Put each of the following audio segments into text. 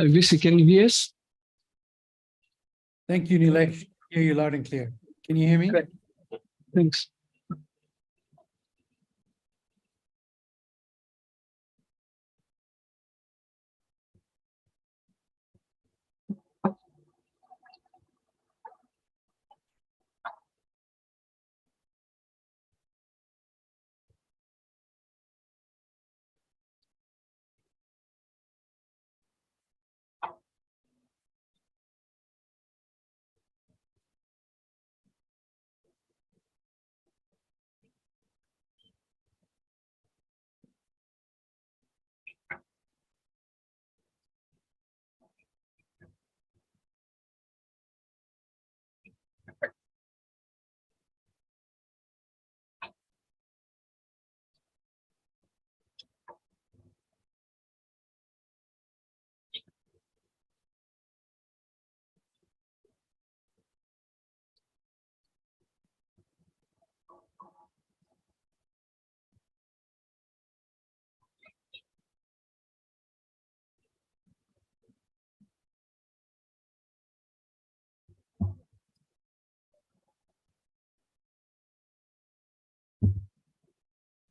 Visi, can you hear us? Thank you, Nilesh. Hear you loud and clear. Can you hear me? Great. Thanks.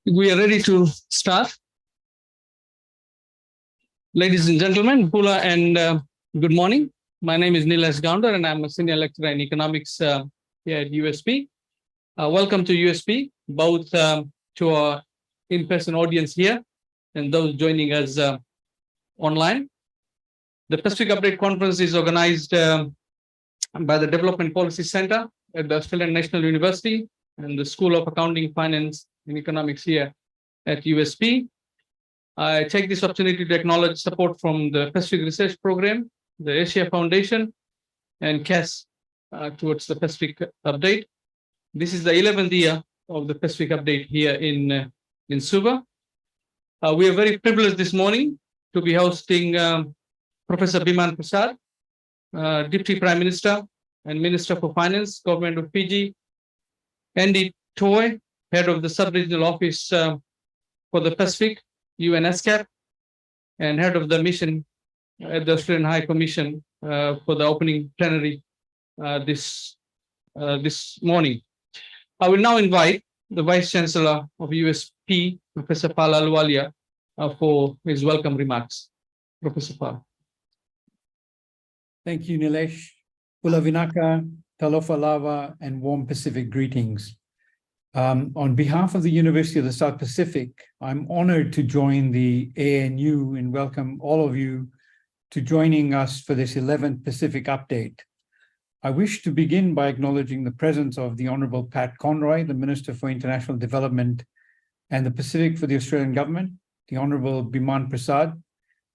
We are ready to start. Ladies and gentlemen, Pula and good morning. My name is Nilesh Gaundar and I'm a senior lecturer in economics here at USP. Welcome to USP, both to our in-person audience here and those joining us online. The Pacific Update Conference is organized by the Development Policy Center at the Australian National University and the School of Accounting, Finance and Economics here at USP. I take this opportunity to acknowledge support from the Pacific Research Program, the Asia Foundation, and CAS towards the Pacific Update. This is the 11th year of the Pacific Update here in Suva. We are very privileged this morning to be hosting Professor Biman Prasad, Deputy Prime Minister and Minister for Finance, Government of Fiji, Andy Toy, Head of the Sub-Regional Office for the Pacific, UNSCAP, and Head of the Mission at the Australian High Commission for the opening plenary this morning. I will now invite the Vice Chancellor of USP, Professor Pala Aluwalia, for his welcome remarks. Professor Pala. Thank you, Nilesh. Pula Vinaka, Talofa Lava, and warm Pacific greetings. On behalf of the University of the South Pacific, I'm honored to join the ANU and welcome all of you to joining us for this 11th Pacific Update. I wish to begin by acknowledging the presence of the Honorable Pat Conroy, the Minister for International Development and the Pacific for the Australian Government, the Honorable Biman Prasad,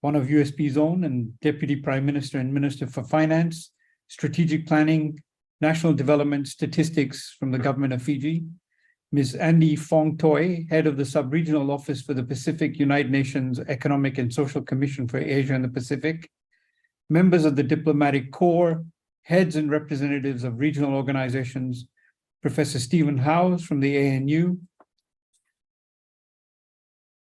one of USP's own and Deputy Prime Minister and Minister for Finance, Strategic Planning, National Development Statistics from the Government of Fiji, Ms. Andy Fong Toy, Head of the Sub-Regional Office for the Pacific United Nations Economic and Social Commission for Asia and the Pacific, members of the Diplomatic Corps, heads and representatives of regional organizations, Professor Stephen Howes from the ANU,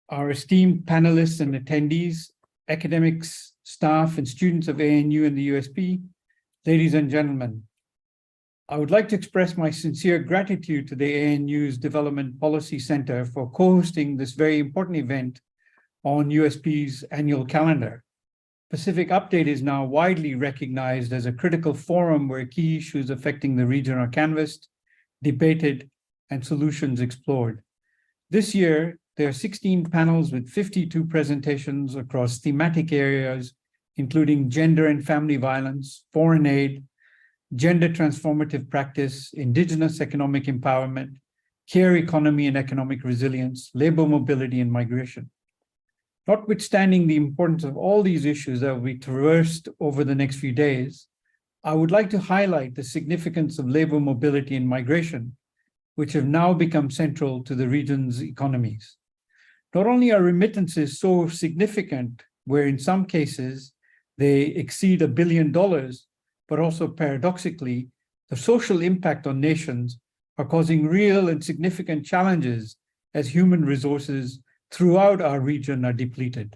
our esteemed panelists and attendees, academics, staff, and students of ANU and the USP, ladies and gentlemen, I would like to express my sincere gratitude to the ANU's Development Policy Center for co-hosting this very important event on USP's annual calendar. Pacific Update is now widely recognized as a critical forum where key issues affecting the region are canvassed, debated, and solutions explored. This year, there are 16 panels with 52 presentations across thematic areas, including gender and family violence, foreign aid, gender transformative practice, indigenous economic empowerment, care economy and economic resilience, labor mobility and migration. Notwithstanding the importance of all these issues that will be traversed over the next few days, I would like to highlight the significance of labor mobility and migration, which have now become central to the region's economies. Not only are remittances so significant, where in some cases they exceed $1 billion, but also paradoxically, the social impact on nations are causing real and significant challenges as human resources throughout our region are depleted.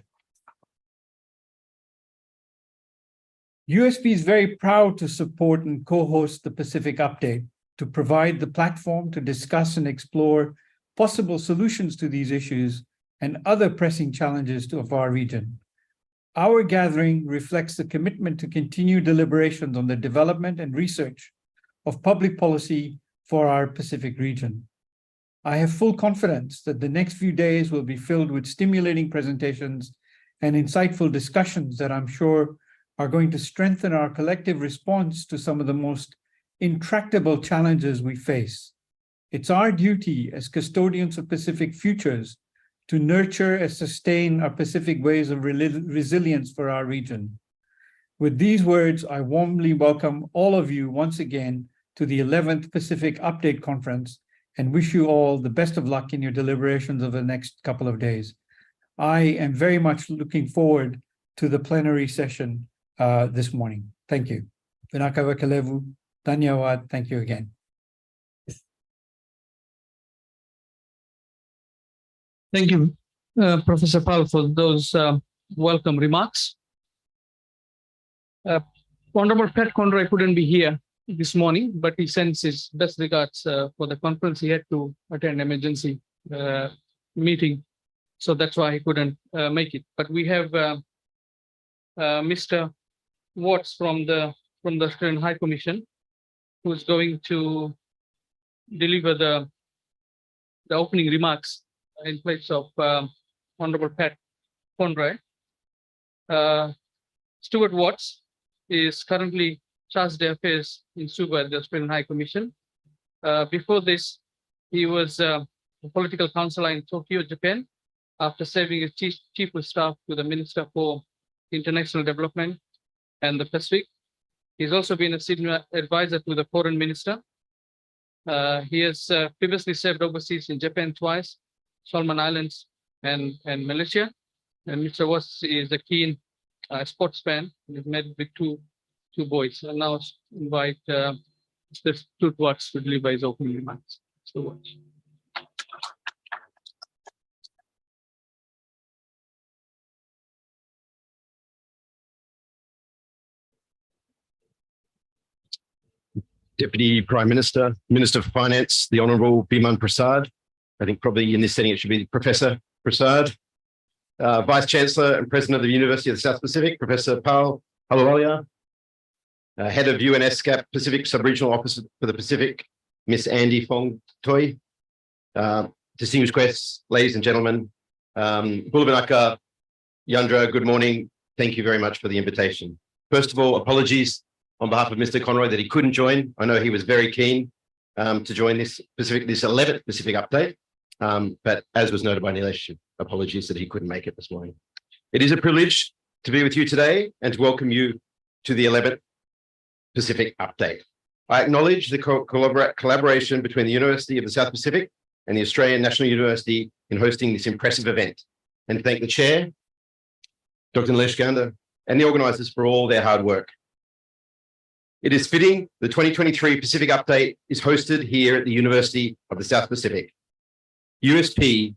USP is very proud to support and co-host the Pacific Update to provide the platform to discuss and explore possible solutions to these issues and other pressing challenges of our region. Our gathering reflects the commitment to continue deliberations on the development and research of public policy for our Pacific region. I have full confidence that the next few days will be filled with stimulating presentations and insightful discussions that I'm sure are going to strengthen our collective response to some of the most intractable challenges we face. It's our duty as custodians of Pacific futures to nurture and sustain our Pacific ways of resilience for our region. With these words, I warmly welcome all of you once again to the 11th Pacific Update Conference and wish you all the best of luck in your deliberations over the next couple of days. I am very much looking forward to the plenary session this morning. Thank you. Vinakawa Kalevu, Dhanyawad. Thank you again. Thank you, Professor Pal, for those welcome remarks. Honorable Pat Conroy couldn't be here this morning, but he sends his best regards for the conference. He had to attend emergency meeting, so that's why he couldn't make it. But we have Mr. Watts from the Australian High Commission, who is going to deliver the opening remarks in place of Honorable Pat Conroy. Stuart Watts is currently Charge d'Affaires in Suva at the Australian High Commission. Before this, he was a political counselor in Tokyo, Japan, after serving as chief of staff to the Minister for International Development and the Pacific. He's also been a senior advisor to the Foreign Minister. He has previously served overseas in Japan twice, Solomon Islands and Malaysia. And Mr. Watts is a keen sports fan. He's married with two boys. And now invite Mr. Stuart Watts to deliver his opening remarks. So Watts. Deputy Prime Minister, Minister for Finance, the Honourable Biman Prasad. I think probably in this setting it should be Professor Prasad. Vice Chancellor and President of the University of the South Pacific, Professor Pal Halawalia. Head of UNSCAP Pacific Sub-Regional Office for the Pacific, Miss Andy Fong Toy. Distinguished guests, ladies and gentlemen. Bulavanaka, Yandra, good morning. Thank you very much for the invitation. First of all, apologies on behalf of Mr. Conroy that he couldn't join. I know he was very keen to join this 11th Pacific Update, but as was noted by Nilesh, apologies that he couldn't make it this morning. It is a privilege to be with you today and to welcome you to the 11th Pacific Update. I acknowledge the collaboration between the University of the South Pacific and the Australian National University in hosting this impressive event, and thank the Chair, Dr. Nilesh Gander, and the organisers for all their hard work. It is fitting the 2023 Pacific Update is hosted here at the University of the South Pacific. USP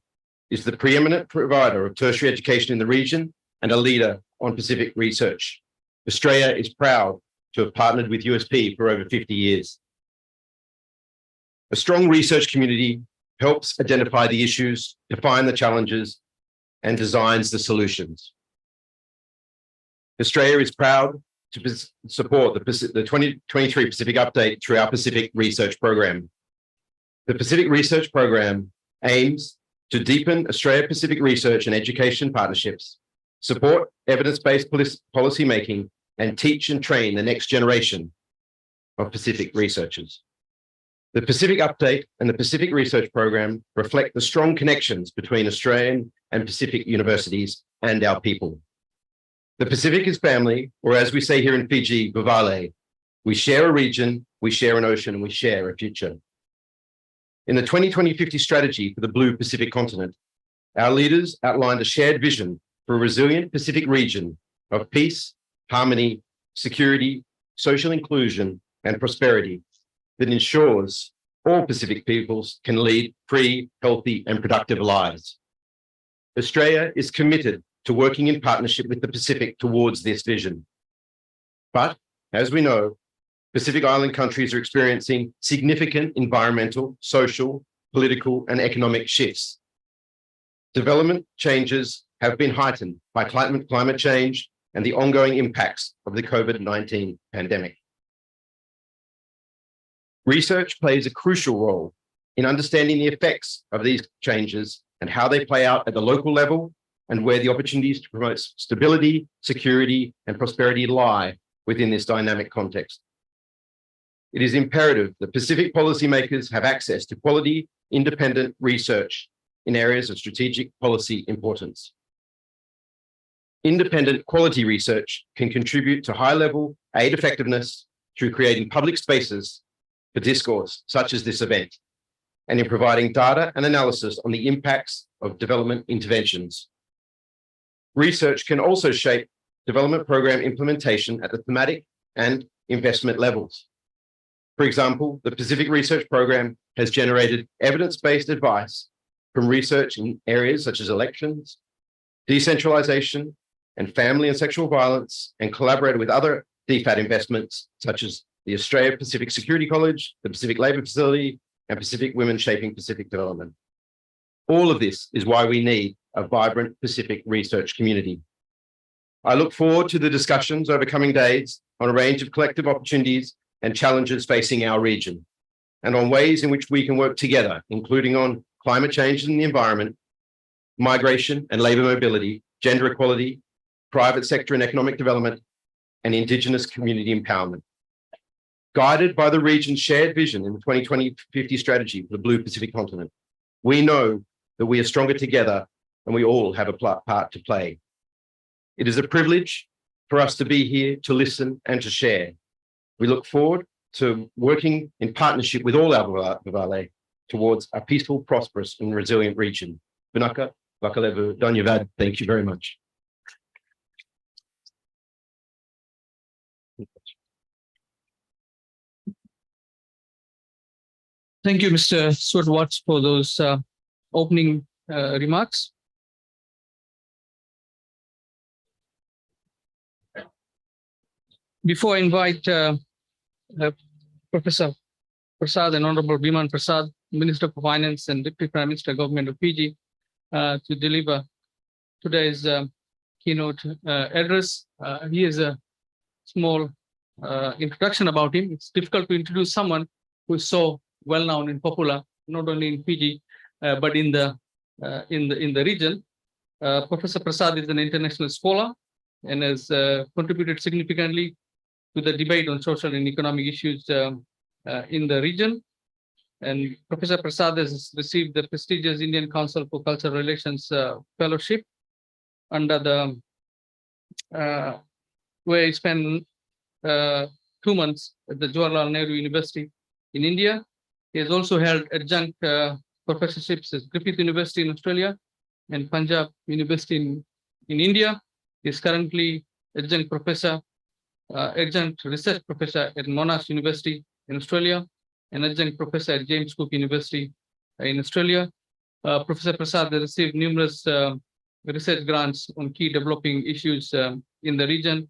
is the preeminent provider of tertiary education in the region and a leader on Pacific research. Australia is proud to have partnered with USP for over 50 years. A strong research community helps identify the issues, define the challenges, and designs the solutions. Australia is proud to support the 2023 Pacific Update through our Pacific Research Program. The Pacific Research Program aims to deepen Australia-Pacific research and education partnerships, support evidence-based policy making, and teach and train the next generation of Pacific researchers. The Pacific Update and the Pacific Research Program reflect the strong connections between Australian and Pacific universities and our people. The Pacific is family, or as we say here in Fiji, Vivale. We share a region, we share an ocean, and we share a future. In the 2050 strategy for the Blue Pacific continent, our leaders outlined a shared vision for a resilient Pacific region of peace, harmony, security, social inclusion, and prosperity that ensures all Pacific peoples can lead free, healthy, and productive lives. Australia is committed to working in partnership with the Pacific towards this vision. But as we know, Pacific Island countries are experiencing significant environmental, social, political, and economic shifts. Development changes have been heightened by climate change and the ongoing impacts of the COVID-19 pandemic. Research plays a crucial role in understanding the effects of these changes and how they play out at the local level and where the opportunities to promote stability, security, and prosperity lie within this dynamic context. It is imperative that Pacific policymakers have access to quality, independent research in areas of strategic policy importance. Independent quality research can contribute to high-level aid effectiveness through creating public spaces for discourse, such as this event, and in providing data and analysis on the impacts of development interventions. Research can also shape development program implementation at the thematic and investment levels. For example, the Pacific Research Program has generated evidence-based advice from research in areas such as elections, decentralization, and family and sexual violence, and collaborated with other DFAT investments such as the Australia Pacific Security College, the Pacific Labour Facility, and Pacific Women Shaping Pacific Development. All of this is why we need a vibrant Pacific research community. I look forward to the discussions over coming days on a range of collective opportunities and challenges facing our region, and on ways in which we can work together, including on climate change and the environment, migration and labour mobility, gender equality, private sector and economic development, and Indigenous community empowerment. Guided by the region's shared vision in the 2050 strategy for the Blue Pacific continent, we know that we are stronger together and we all have a part to play. It is a privilege for us to be here to listen and to share. We look forward to working in partnership with all our Vale towards a peaceful, prosperous, and resilient region. Vinaka, Vakalevu, Dhanyavad, thank you very much. Thank you, Mr. Stuart Watts, for those opening remarks. Before I invite Professor Prasad and Honorable Biman Prasad, Minister for Finance and Deputy Prime Minister, Government of Fiji, to deliver today's keynote address. Here's a small introduction about him. It's difficult to introduce someone who is so well-known and popular, not only in Fiji, but in the region. Professor Prasad is an international scholar and has contributed significantly to the debate on social and economic issues in the region. And Professor Prasad has received the prestigious Indian Council for Cultural Relations Fellowship under the, where he spent 2 months at the Jawaharlal Nehru University in India. He has also held adjunct professorships at Griffith University in Australia and Punjab University in India. He is currently adjunct research professor at Monash University in Australia and adjunct professor at James Cook University in Australia. Professor Prasad has received numerous research grants on key developing issues in the region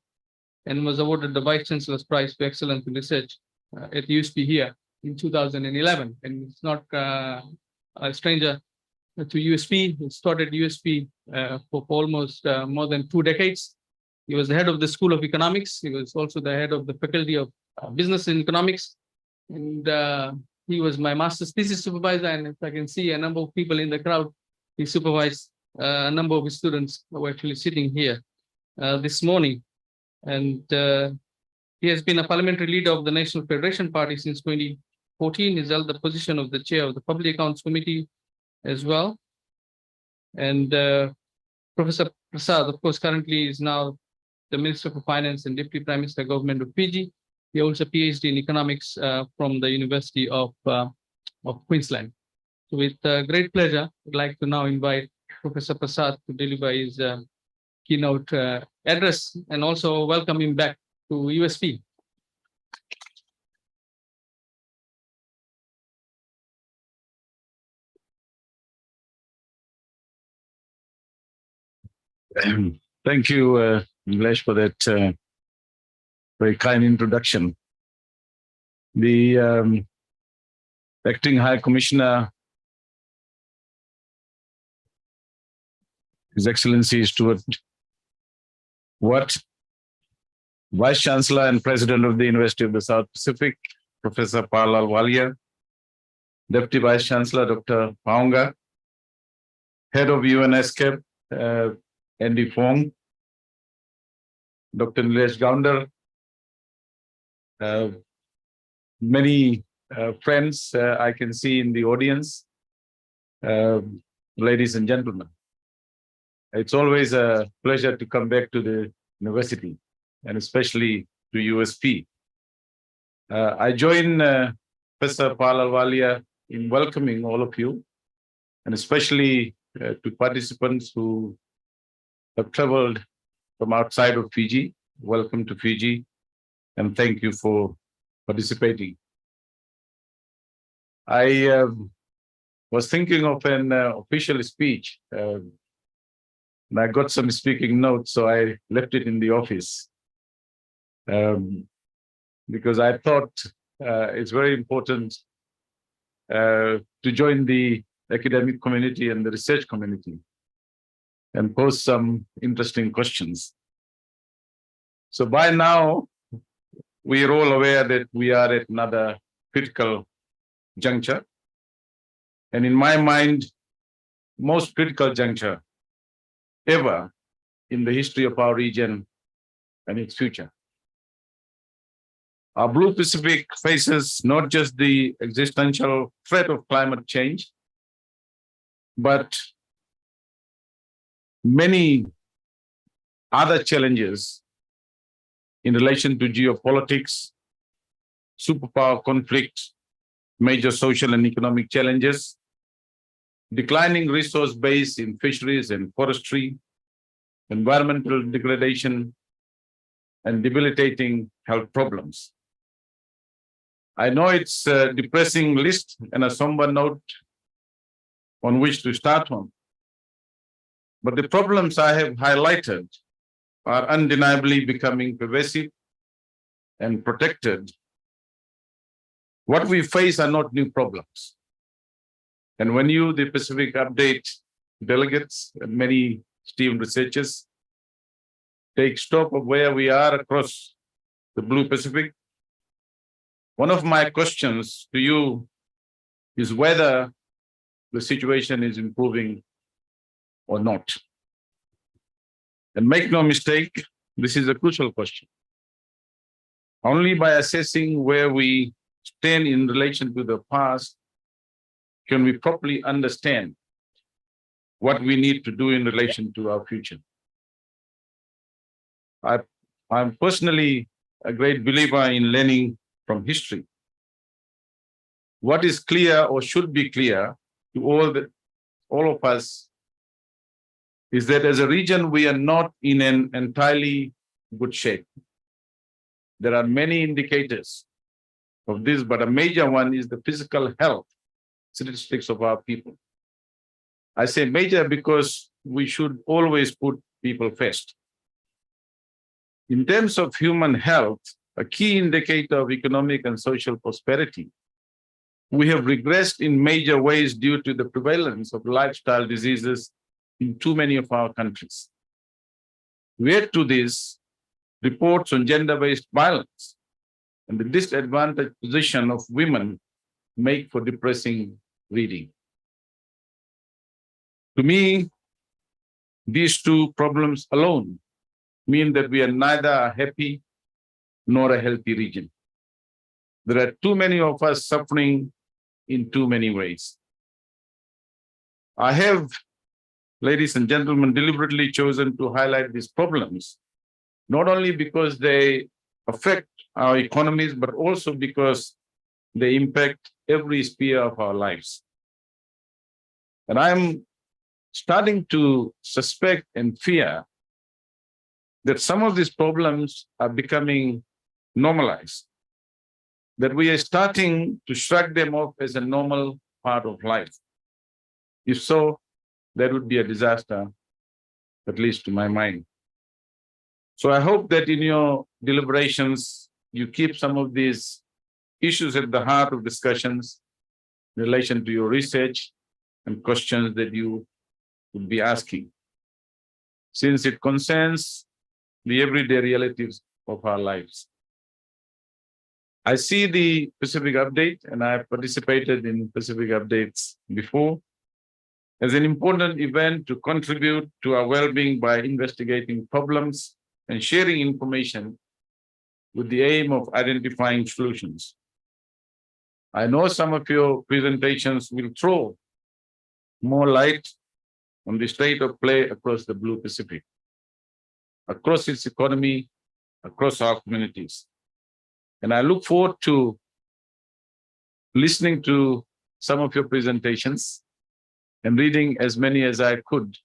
and was awarded the Vice Chancellor's Prize for Excellence in Research at USP here in 2011. And it's not a stranger to USP. He started USP for almost more than 2 decades. He was the head of the School of Economics. He was also the head of the Faculty of Business and Economics. And he was my master's thesis supervisor. And if I can see a number of people in the crowd, he supervised a number of his students who are actually sitting here this morning. And he has been a parliamentary leader of the National Federation Party since 2014. He's held the position of the chair of the Public Accounts Committee as well. And Professor Prasad, of course, currently is now the Minister for Finance and Deputy Prime Minister, Government of Fiji. He holds a PhD in economics from the University of Queensland. So with great pleasure, I'd like to now invite Professor Prasad to deliver his keynote address and also welcome him back to USP. Thank you, Nilesh, for that very kind introduction. The Acting High Commissioner, His Excellency Stuart Watt, Vice Chancellor and President of the University of the South Pacific, Professor Pal Alwalia, Deputy Vice Chancellor Dr. Paunga, Head of UNESCAP, Andy Fong, Dr. Nilesh Gounder, many friends I can see in the audience, ladies and gentlemen. It's always a pleasure to come back to the university and especially to USP. I join Professor Pal Alwalia in welcoming all of you, and especially to participants who have traveled from outside of Fiji. Welcome to Fiji, and thank you for participating. I was thinking of an official speech, and I got some speaking notes, so I left it in the office because I thought it's very important to join the academic community and the research community and pose some interesting questions. So by now, we are all aware that we are at another critical juncture. And in my mind, most critical juncture ever in the history of our region and its future. Our Blue Pacific faces not just the existential threat of climate change, but many other challenges in relation to geopolitics, superpower conflict, major social and economic challenges, declining resource base in fisheries and forestry, environmental degradation, and debilitating health problems. I know it's a depressing list and a somber note on which to start on, but the problems I have highlighted are undeniably becoming pervasive and protected. What we face are not new problems. And when you, the Pacific Update delegates and many esteemed researchers, take stock of where we are across the Blue Pacific, one of my questions to you is whether the situation is improving or not. And make no mistake, this is a crucial question. Only by assessing where we stand in relation to the past can we properly understand what we need to do in relation to our future. I'm personally a great believer in learning from history. What is clear or should be clear to all of us is that as a region, we are not in an entirely good shape. There are many indicators of this, but a major one is the physical health statistics of our people. I say major because we should always put people first. In terms of human health, a key indicator of economic and social prosperity, we have regressed in major ways due to the prevalence of lifestyle diseases in too many of our countries. We add to this reports on gender-based violence and the disadvantaged position of women make for depressing reading. To me, these two problems alone mean that we are neither a happy nor a healthy region. There are too many of us suffering in too many ways. I have, ladies and gentlemen, deliberately chosen to highlight these problems, not only because they affect our economies, but also because they impact every sphere of our lives. And I'm starting to suspect and fear that some of these problems are becoming normalized, that we are starting to shrug them off as a normal part of life. If so, that would be a disaster, at least to my mind. So I hope that in your deliberations, you keep some of these issues at the heart of discussions in relation to your research and questions that you would be asking, since it concerns the everyday realities of our lives. I see the Pacific Update, and I have participated in Pacific Updates before, as an important event to contribute to our well-being by investigating problems and sharing information with the aim of identifying solutions. I know some of your presentations will throw more light on the state of play across the Blue Pacific, across its economy, across our communities. And I look forward to listening to some of your presentations and reading as many as I could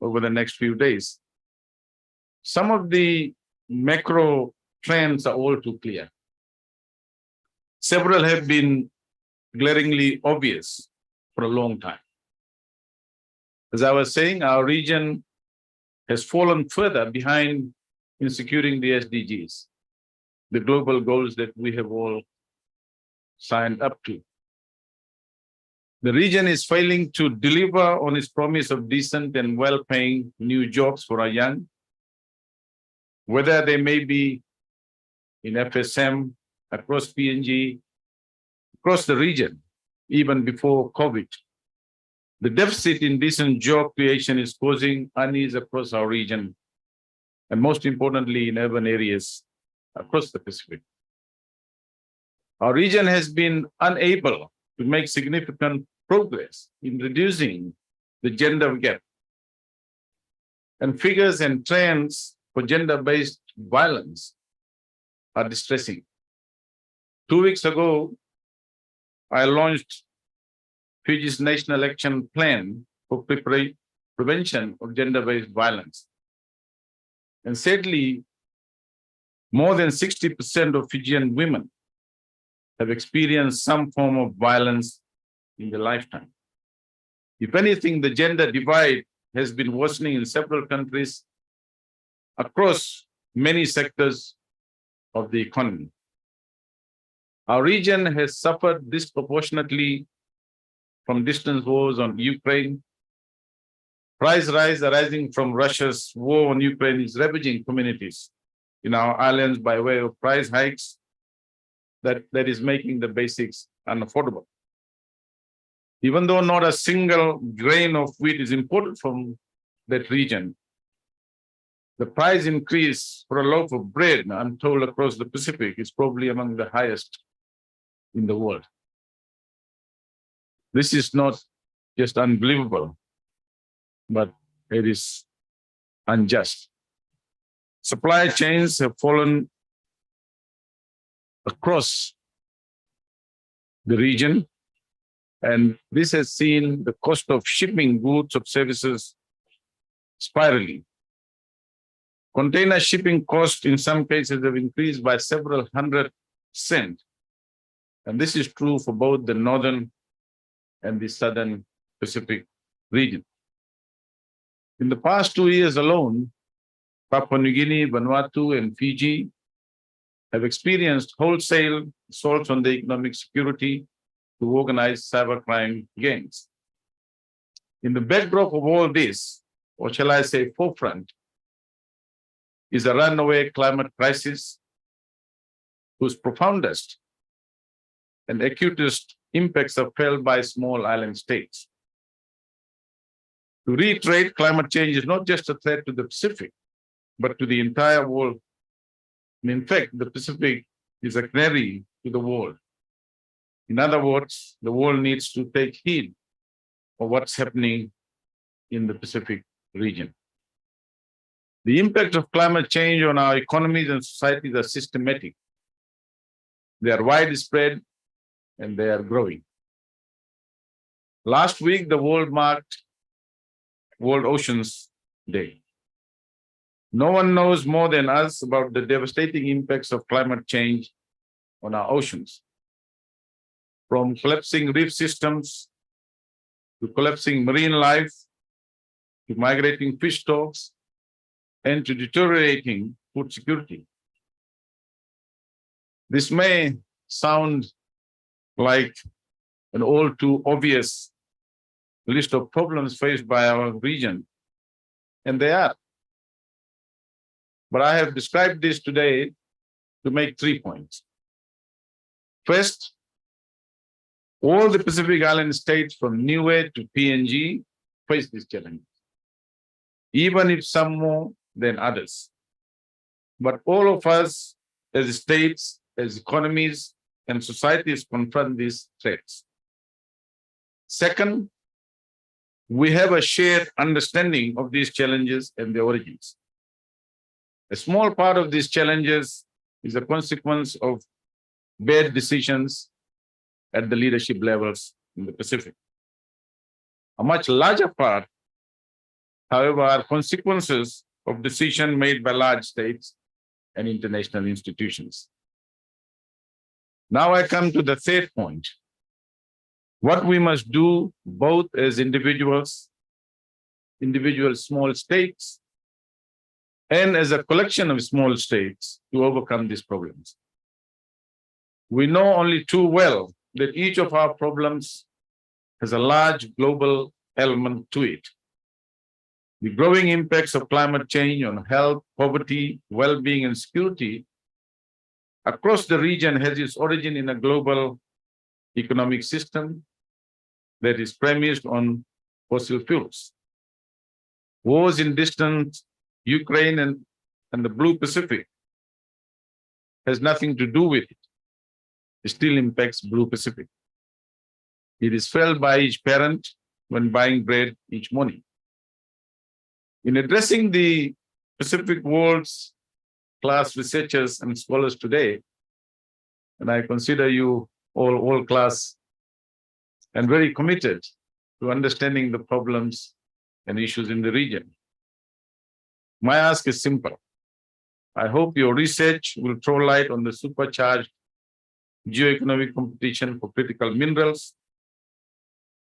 over the next few days. Some of the macro trends are all too clear. Several have been glaringly obvious for a long time. As I was saying, our region has fallen further behind in securing the SDGs, the global goals that we have all signed up to. The region is failing to deliver on its promise of decent and well-paying new jobs for our young, whether they may be in FSM, across PNG, across the region, even before COVID. The deficit in decent job creation is causing unease across our region, and most importantly, in urban areas across the Pacific. Our region has been unable to make significant progress in reducing the gender gap. And figures and trends for gender-based violence are distressing. 2 weeks ago, I launched Fiji's National Action Plan for prevention of gender-based violence. And sadly, more than 60% of Fijian women have experienced some form of violence in their lifetime. If anything, the gender divide has been worsening in several countries across many sectors of the economy. Our region has suffered disproportionately from distant wars on Ukraine. Price rise arising from Russia's war on Ukraine is ravaging communities in our islands by way of price hikes that is making the basics unaffordable. Even though not a single grain of wheat is imported from that region, the price increase for a loaf of bread, I'm told, across the Pacific is probably among the highest in the world. This is not just unbelievable, but it is unjust. Supply chains have fallen across the region, and this has seen the cost of shipping goods or services spiraling. Container shipping costs in some cases have increased by several 100%. And this is true for both the northern and the southern Pacific region. In the past 2 years alone, Papua New Guinea, Vanuatu, and Fiji have experienced wholesale assaults on the economic security to organized cybercrime gangs. In the backdrop of all this, or shall I say forefront, is a runaway climate crisis whose profoundest and acutest impacts are felt by small island states. To reiterate, climate change is not just a threat to the Pacific, but to the entire world. And in fact, the Pacific is a canary to the world. In other words, the world needs to take heed of what's happening in the Pacific region. The impact of climate change on our economies and societies are systematic. They are widespread and they are growing. Last week, the world marked World Oceans Day. No one knows more than us about the devastating impacts of climate change on our oceans. From collapsing reef systems, to collapsing marine life, to migrating fish stocks, and to deteriorating food security. This may sound like an all too obvious list of problems faced by our region, and they are. But I have described this today to make 3 points. First, all the Pacific Island states from Niue to PNG face this challenge, even if some more than others. But all of us as states, as economies and societies confront these threats. Second, we have a shared understanding of these challenges and their origins. A small part of these challenges is a consequence of bad decisions at the leadership levels in the Pacific. A much larger part, however, are consequences of decisions made by large states and international institutions. Now I come to the third point. What we must do both as individual small states, and as a collection of small states to overcome these problems. We know only too well that each of our problems has a large global element to it. The growing impacts of climate change on health, poverty, well-being, and security across the region has its origin in a global economic system that is premised on fossil fuels. Wars in distant Ukraine and the Blue Pacific has nothing to do with it. It still impacts Blue Pacific. It is felt by each parent when buying bread each morning. In addressing the Pacific world's class researchers and scholars today, and I consider you all class and very committed to understanding the problems and issues in the region. My ask is simple. I hope your research will throw light on the supercharged geoeconomic competition for critical minerals,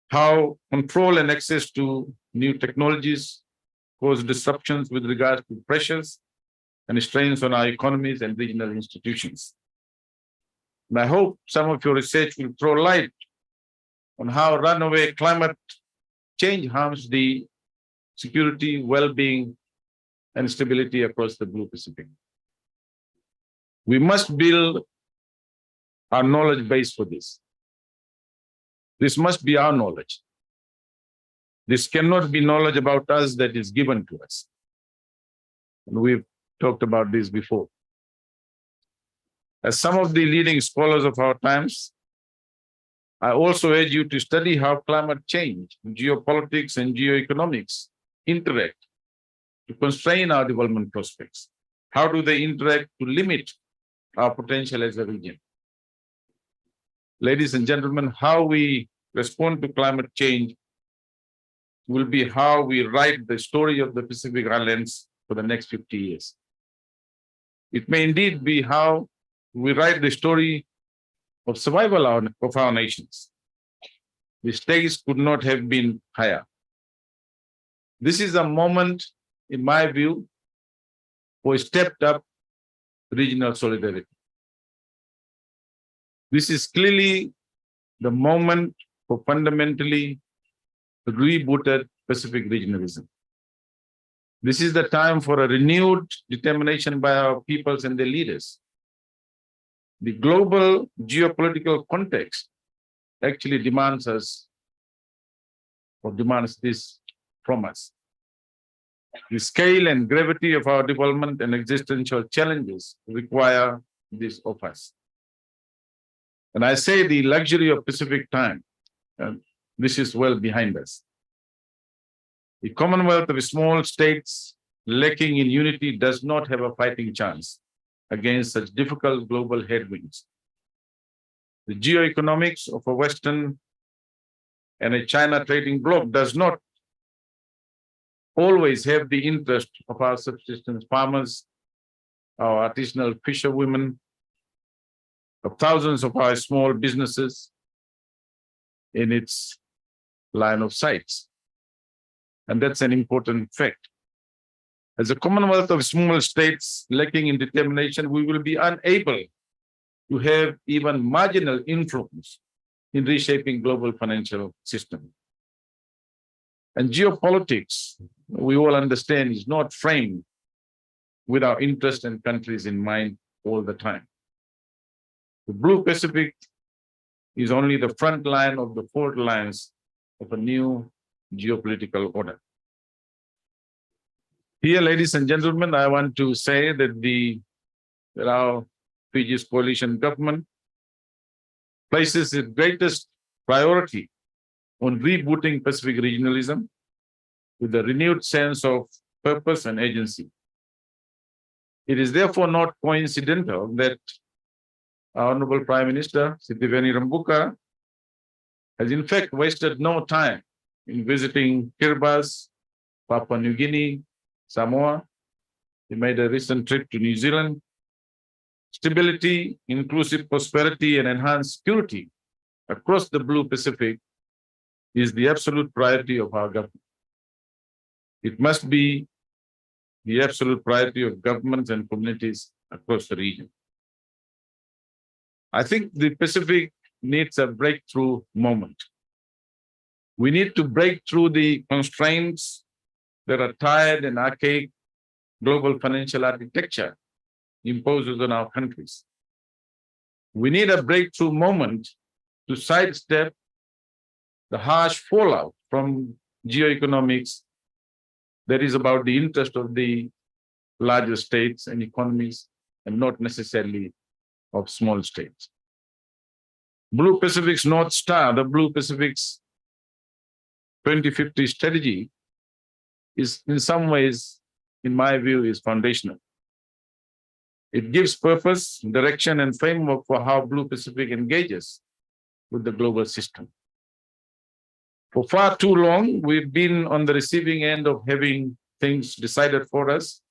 how control and access to new technologies cause disruptions with regards to pressures and strains on our economies and regional institutions. And I hope some of your research will throw light on how runaway climate change harms the security, well-being, and stability across the Blue Pacific. We must build our knowledge base for this. This must be our knowledge. This cannot be knowledge about us that is given to us. And we've talked about this before. As some of the leading scholars of our times, I also urge you to study how climate change, geopolitics, and geoeconomics interact to constrain our development prospects. How do they interact to limit our potential as a region? Ladies and gentlemen, how we respond to climate change will be how we write the story of the Pacific Islands for the next 50 years. It may indeed be how we write the story of survival of our nations. The stakes could not have been higher. This is a moment, in my view, for stepped up regional solidarity. This is clearly the moment for fundamentally rebooted Pacific regionalism. This is the time for a renewed determination by our peoples and their leaders. The global geopolitical context actually demands this from us. The scale and gravity of our development and existential challenges require this of us. And I say the luxury of Pacific time, this is well behind us. The Commonwealth of small states lacking in unity does not have a fighting chance against such difficult global headwinds. The geoeconomics of a Western and a China trading bloc does not always have the interest of our subsistence farmers, our artisanal fisherwomen, of thousands of our small businesses in its line of sight. And that's an important fact. As a Commonwealth of small states lacking in determination, we will be unable to have even marginal influence in reshaping global financial system. And geopolitics, we all understand, is not framed with our interests and countries in mind all the time. The Blue Pacific is only the front line of the fourth lines of a new geopolitical order. Here, ladies and gentlemen, I want to say that our Fiji's coalition government places its greatest priority on rebooting Pacific regionalism with a renewed sense of purpose and agency. It is therefore not coincidental that our Honorable Prime Minister, Sitiveni Rabuka, has in fact wasted no time in visiting Kiribati, Papua New Guinea, Samoa. He made a recent trip to New Zealand. Stability, inclusive prosperity, and enhanced security across the Blue Pacific is the absolute priority of our government. It must be the absolute priority of governments and communities across the region. I think the Pacific needs a breakthrough moment. We need to break through the constraints that are tired and archaic global financial architecture imposes on our countries. We need a breakthrough moment to sidestep the harsh fallout from geoeconomics that is about the interest of the larger states and economies and not necessarily of small states. Blue Pacific's North Star, the Blue Pacific's 2050 strategy is in some ways, in my view, is foundational. It gives purpose, direction, and framework for how Blue Pacific engages with the global system. For far too long, we've been on the receiving end of having things decided for us.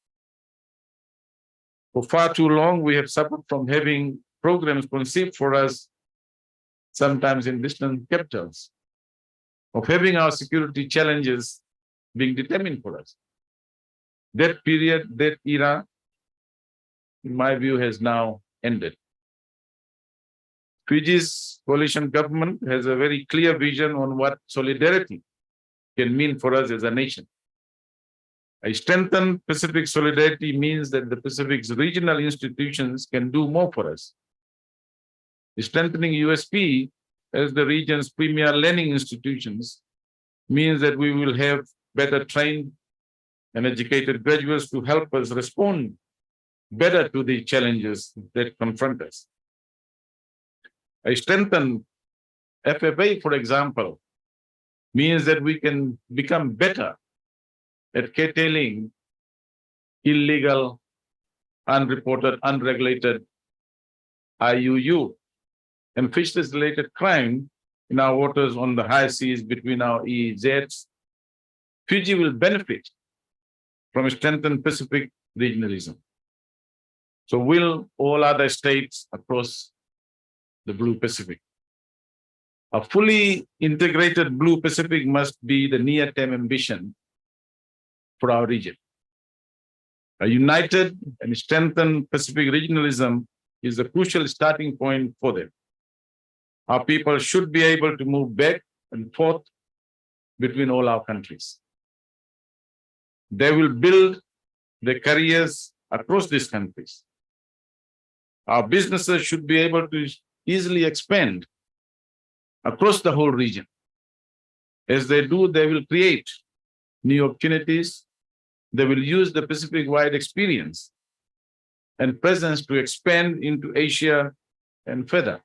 For far too long, we have suffered from having programs conceived for us, sometimes in distant capitals, of having our security challenges being determined for us. That period, that era, in my view, has now ended. Fiji's coalition government has a very clear vision on what solidarity can mean for us as a nation. A strengthened Pacific solidarity means that the Pacific's regional institutions can do more for us. The strengthening USP as the region's premier learning institutions means that we will have better trained and educated graduates to help us respond better to the challenges that confront us. A strengthened FFA, for example, means that we can become better at curtailing illegal, unreported, unregulated IUU and fisheries-related crime in our waters on the high seas between our EEZs. Fiji will benefit from a strengthened Pacific regionalism. So will all other states across the Blue Pacific. A fully integrated Blue Pacific must be the near-term ambition for our region. A united and strengthened Pacific regionalism is a crucial starting point for them. Our people should be able to move back and forth between all our countries. They will build their careers across these countries. Our businesses should be able to easily expand across the whole region. As they do, they will create new opportunities. They will use the Pacific-wide experience and presence to expand into Asia and further.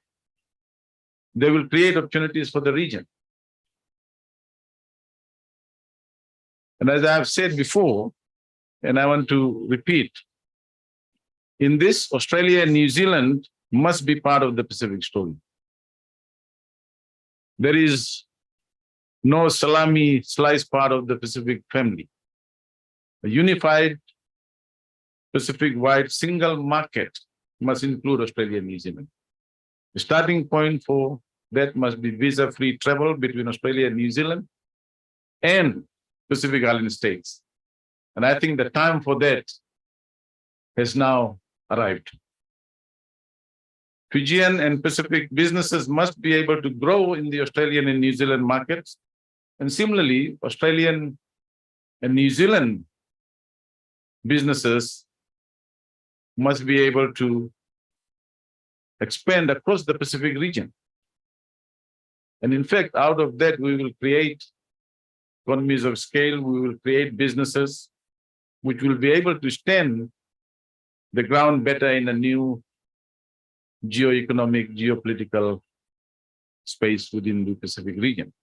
They will create opportunities for the region. And as I have said before, and I want to repeat, in this, Australia and New Zealand must be part of the Pacific story. There is no salami slice part of the Pacific family. A unified Pacific-wide single market must include Australia and New Zealand. The starting point for that must be visa-free travel between Australia and New Zealand and Pacific Island states. And I think the time for that has now arrived. Fijian and Pacific businesses must be able to grow in the Australian and New Zealand markets. And similarly, Australian and New Zealand businesses must be able to expand across the Pacific region. And in fact, out of that, we will create economies of scale, we will create businesses which will be able to stand the ground better in a new geo-economic, geopolitical space within the Pacific region.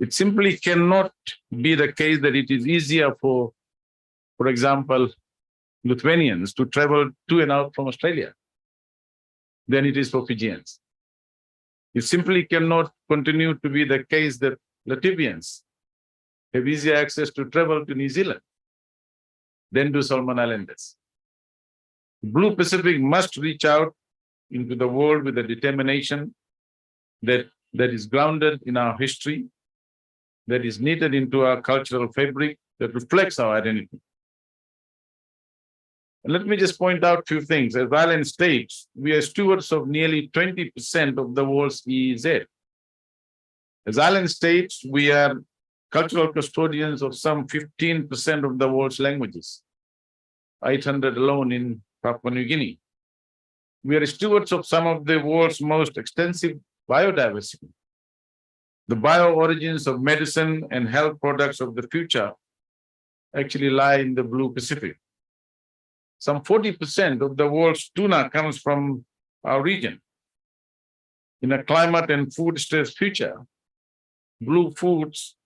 It simply cannot be the case that it is easier for example, Lithuanians to travel to and out from Australia than it is for Fijians. It simply cannot continue to be the case that Latvians have easier access to travel to New Zealand than do Solomon Islanders. Blue Pacific must reach out into the world with a determination that is grounded in our history, that is knitted into our cultural fabric, that reflects our identity. And let me just point out a few things. As island states, we are stewards of nearly 20% of the world's EEZ. As island states, we are cultural custodians of some 15% of the world's languages, 800 alone in Papua New Guinea. We are stewards of some of the world's most extensive biodiversity. The bio-origins of medicine and health products of the future actually lie in the Blue Pacific. Some 40% of the world's tuna comes from our region. In a climate and food-stressed future, blue foods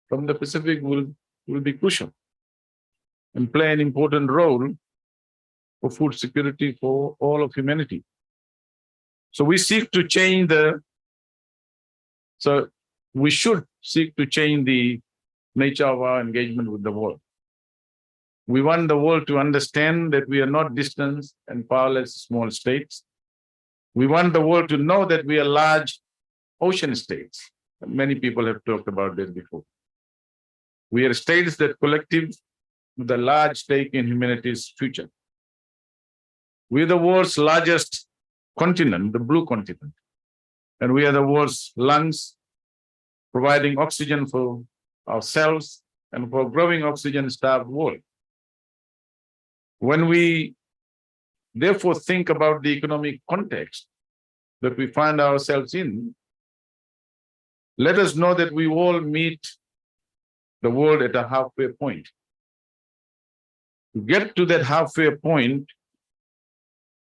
from the Pacific will be crucial and play an important role for food security for all of humanity. So we should seek to change the nature of our engagement with the world. We want the world to understand that we are not distant and powerless small states. We want the world to know that we are large ocean states. Many people have talked about this before. We are states that collective with a large stake in humanity's future. We are the world's largest continent, the blue continent, and we are the world's lungs, providing oxygen for ourselves and for a growing oxygen-starved world. When we therefore think about the economic context that we find ourselves in, let us know that we all meet the world at a halfway point. To get to that halfway point,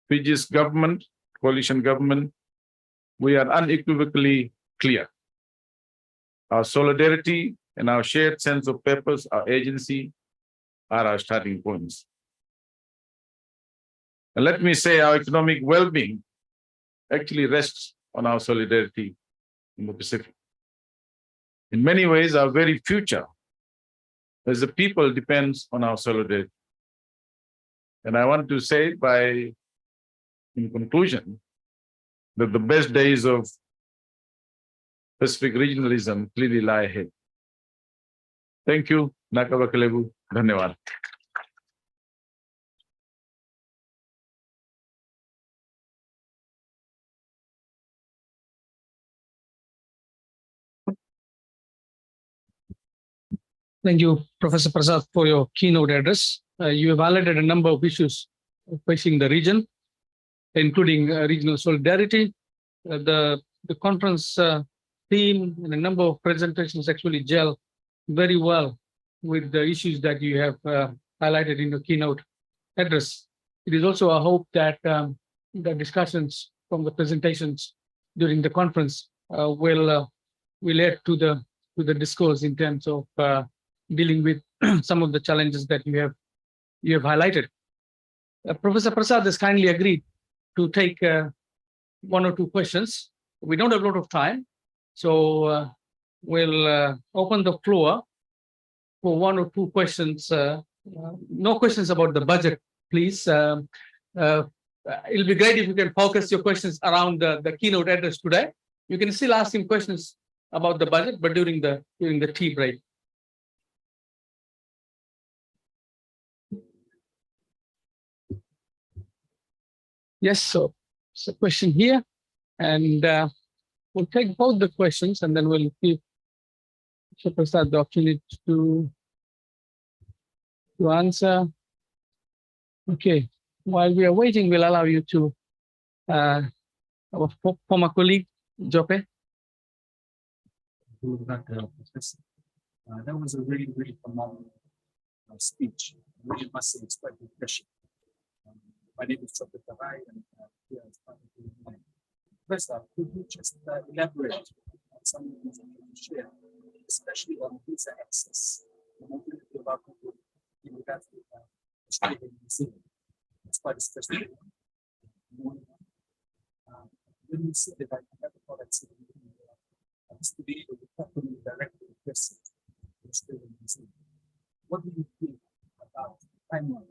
Fiji's government, coalition government, we are unequivocally clear. Our solidarity and our shared sense of purpose, our agency, are our starting points. And let me say our economic well-being actually rests on our solidarity in the Pacific. In many ways, our very future as a people depends on our solidarity. And I want to say in conclusion, that the best days of Pacific regionalism clearly lie ahead. Thank you. Nakavakalebu. Dhanyawad. Thank you, Professor Prasad, for your keynote address. You have highlighted a number of issues facing the region, including regional solidarity. The conference theme and a number of presentations actually gel very well with the issues that you have highlighted in your keynote address. It is also a hope that the discussions from the presentations during the conference will add to the discourse in terms of dealing with some of the challenges that you have highlighted. Professor Prasad has kindly agreed to take one or two questions. We don't have a lot of time, so we'll open the floor for one or two questions. No questions about the budget, please. It'll be great if you can focus your questions around the keynote address today. You can still ask him questions about the budget, but during the tea break. Yes, so it's a question here, and we'll take both the questions, and then we'll give Mr. Prasad the opportunity to answer. Okay, while we are waiting, we'll allow you to our former colleague, Jope. That was a really, really phenomenal speech. I really must say it's quite refreshing. My name is Dr. Tarai, and here is part of the line. First off, could you just elaborate on some of the things that you share, especially on visa access? I'm not going to be about people in regards to Australia and New Zealand. It's quite a special one. When you see that I have a product to be able to properly directly address it in Australia and New Zealand, what do you think about the timeline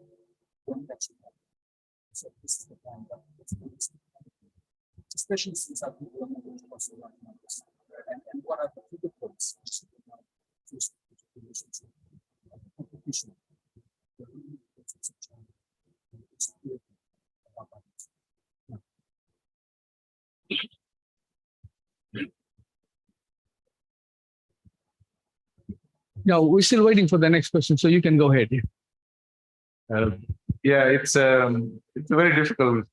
when that should happen? So this is the time that it's especially since our people are moving across the right numbers. And what are the bigger points competition? No, we're still waiting for the next question, so you can go ahead. Yeah, it's a very difficult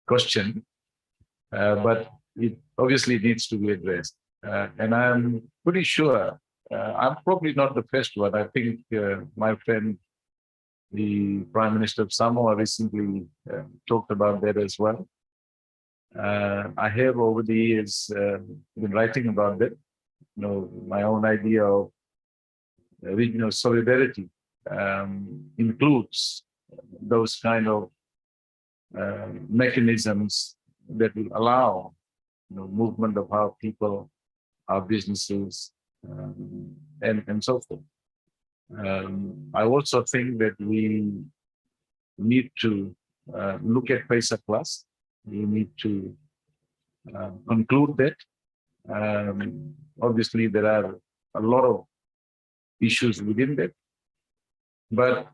question, but it obviously needs to be addressed. And I'm pretty sure I'm probably not the first one. I think my friend, the Prime Minister of Samoa, recently talked about that as well. I have over the years been writing about that. You know, my own idea of regional solidarity includes those kind of mechanisms that will allow, you know, movement of our people, our businesses, and so forth. I also think that we need to look at PESA Plus. We need to conclude that. Obviously, there are a lot of issues within that. But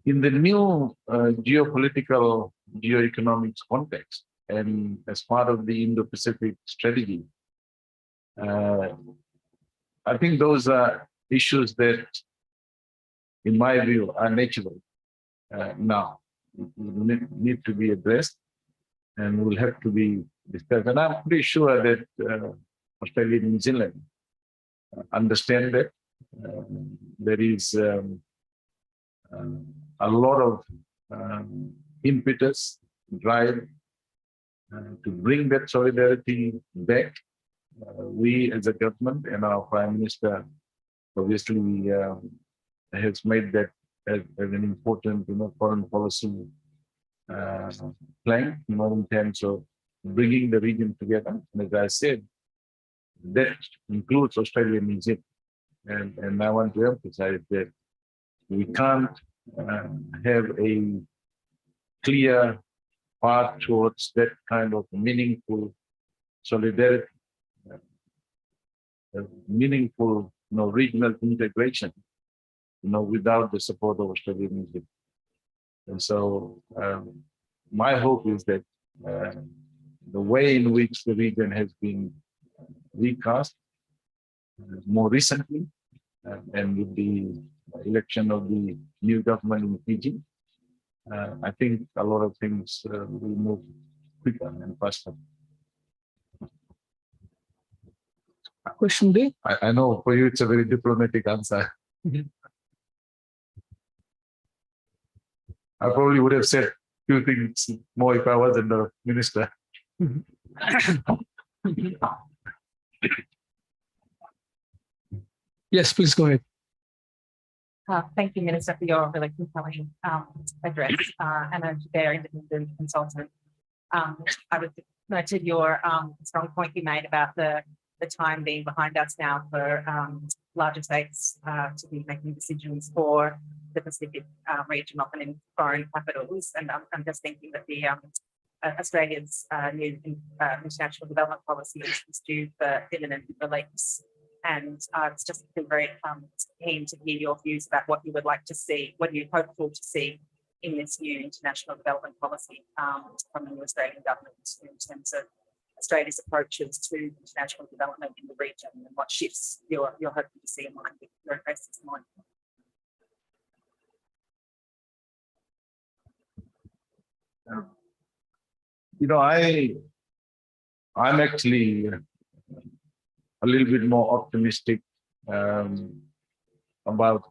in the new geopolitical, geoeconomics context, and as part of the Indo-Pacific strategy, I think those are issues that, in my view, are natural now. Need to be addressed and will have to be discussed. And I'm pretty sure that Australia and New Zealand understand that. There is a lot of impetus, drive to bring that solidarity back. We as a government and our Prime Minister obviously has made that as an important, you know, foreign policy plank, you know, in terms of bringing the region together. And as I said, that includes Australia and New Zealand. And I want to emphasize that we can't have a clear path towards that kind of meaningful solidarity, meaningful, you know, regional integration, you know, without the support of Australia and New Zealand. And so my hope is that the way in which the region has been recast more recently, and with the election of the new government in Fiji, I think a lot of things will move quicker and faster. Question there? I know for you it's a very diplomatic answer. I probably would have said a few things more if I wasn't the minister. Yes, please go ahead. Thank you, Minister, for your really compelling address and a very independent consultant. I would noted your strong point you made about the time being behind us now for larger states to be making decisions for the Pacific region, often in foreign capitals. And I'm just thinking that the Australia's new international development policy is due for imminent release. And it's just been very keen to hear your views about what you would like to see, what you're hopeful to see in this new international development policy from the new Australian government in terms of Australia's approaches to international development in the region and what shifts you're hoping to see in line with your address this morning. I'm actually a little bit more optimistic about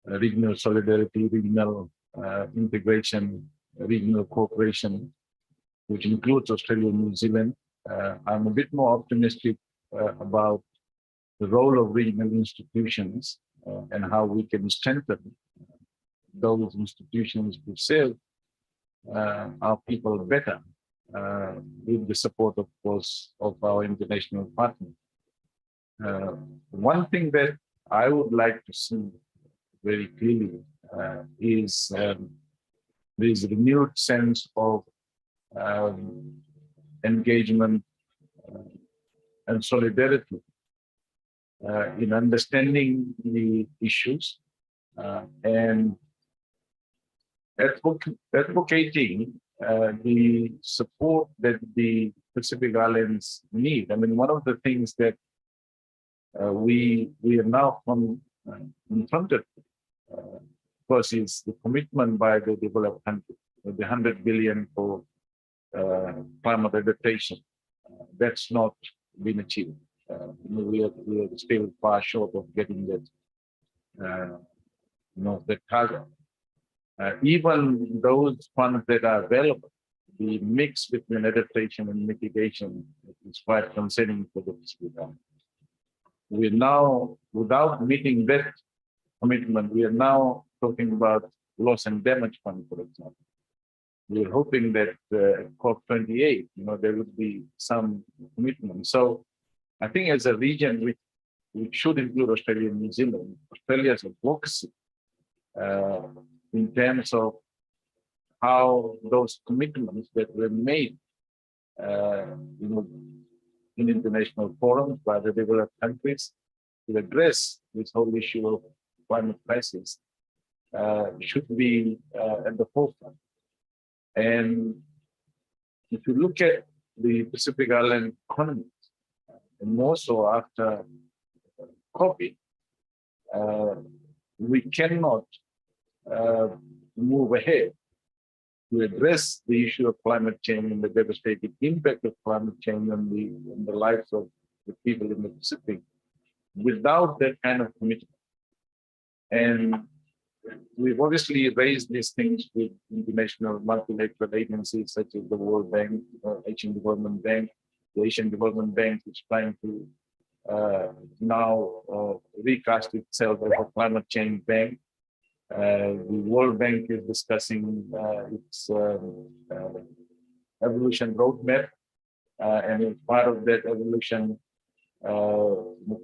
regional solidarity, regional integration, regional cooperation, which includes Australia and New Zealand. I'm a bit more optimistic about the role of regional institutions and how we can strengthen those institutions to serve our people better with the support, of course, of our international partners. One thing that I would like to see very clearly is this renewed sense of engagement and solidarity in understanding the issues and advocating the support that the Pacific Islands need. I mean, one of the things that we are now confronted first is the commitment by the developed countries, the 100 billion for climate adaptation. That's not been achieved. We are still far short of getting that, that target. Even those funds that are available, the mix between adaptation and mitigation is quite concerning for the Pacific Islands. We're now, without meeting that commitment, we are now talking about loss and damage fund, for example. We're hoping that at COP28, there would be some commitment. So I think as a region, we should include Australia and New Zealand. Australia's advocacy in terms of how those commitments that were made, in international forums by the developed countries to address this whole issue of climate crisis should be at the forefront. And if you look at the Pacific Island economy, and more so after COVID, we cannot move ahead to address the issue of climate change and the devastating impact of climate change on the lives of the people in the Pacific without that kind of commitment. And we've obviously raised these things with international multilateral agencies such as the World Bank, Asian Development Bank. The Asian Development Bank is trying to now recast itself as a climate change bank. The World Bank is discussing its evolution roadmap, and as part of that evolution,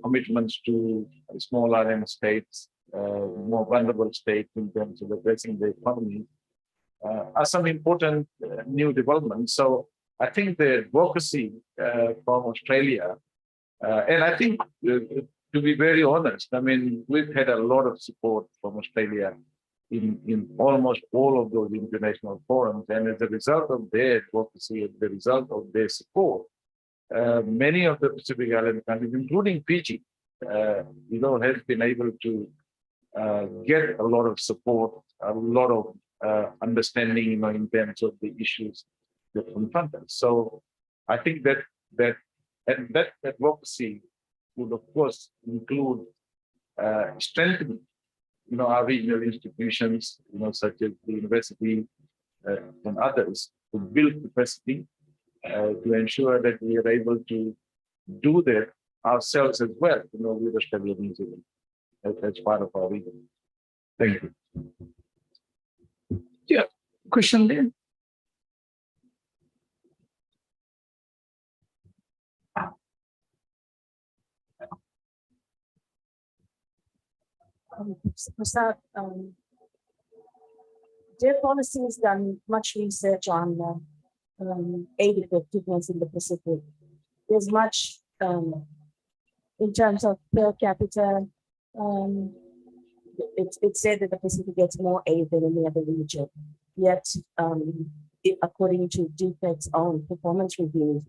commitments to small island states, more vulnerable states in terms of addressing the economy, are some important new developments. So I think the advocacy from Australia, and I think to be very honest, I mean, we've had a lot of support from Australia in almost all of those international forums. And as a result of their advocacy, as a result of their support, many of the Pacific Island countries, including Fiji, has been able to get a lot of support, a lot of understanding, in terms of the issues that confront us. So I think that advocacy would, of course, include strengthening, our regional institutions, such as the university and others, to build capacity to ensure that we are able to do that ourselves as well, with Australia and New Zealand as part of our region. Thank you. Yeah, question there. Prasad, their policy has done much research on aid effectiveness in the Pacific. There's much in terms of per capita it's said that the Pacific gets more aid than any other region. Yet, according to DFED's own performance reviews,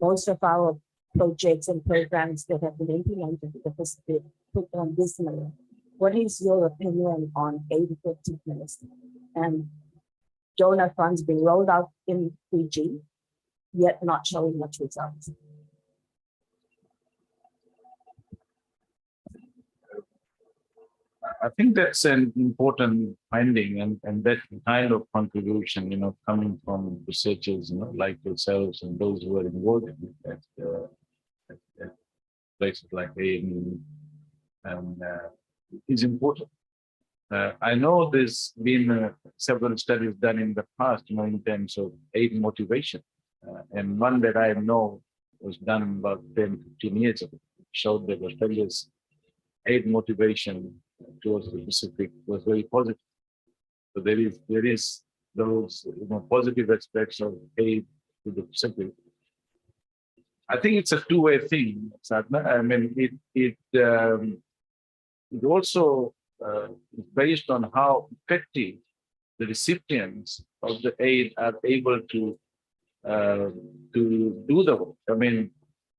most of our projects and programs that have been implemented in the Pacific perform dismally. What is your opinion on aid effectiveness and donor funds being rolled out in Fiji, yet not showing much results? I think that's an important finding, and that kind of contribution, coming from researchers, like yourselves and those who are involved in it at places like ANU, and is important. I know there's been several studies done in the past, in terms of aid motivation, and one that I know was done about 10, 15 years ago, showed that Australia's aid motivation towards the Pacific was very positive. So there is those positive aspects of aid to the Pacific. I think it's a two-way thing, Sadhna. I mean, it also is based on how effective the recipients of the aid are able to do the work. I mean,